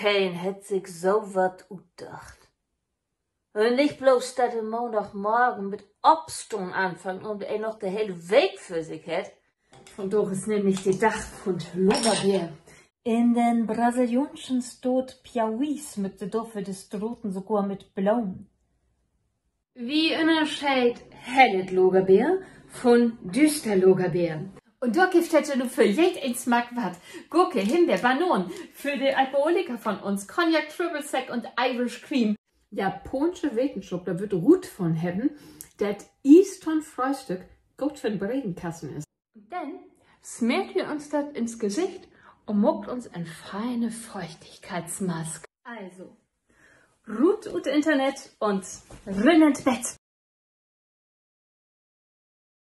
kein hat sich so wat utdacht. Und nicht bloß, dass er Montagmorgen mit Obstun anfangen und er noch die hele Week für sich hat. Und doch ist nämlich der Tag von Lorbeer. In den brasilianischen Staat Piauís mit der Doffe des Droten sogar mit Blauen. Wie unterscheidet helle Lorbeer von düster Lorbeer? Und da gibt es nur für jeden Smack was. Gurke, Himbeer, Bananen. Für die Alkoholiker von uns Cognac, Triple Sec und Irish Cream. Japanische Wissenschaft, da wird Ruth von haben, das Easton Frühstück gut für den Bredenkassen ist. Und dann schmiert wir uns das ins Gesicht und muckt uns eine feine Feuchtigkeitsmaske. Also, Ruth und Internet und rinnend Bett.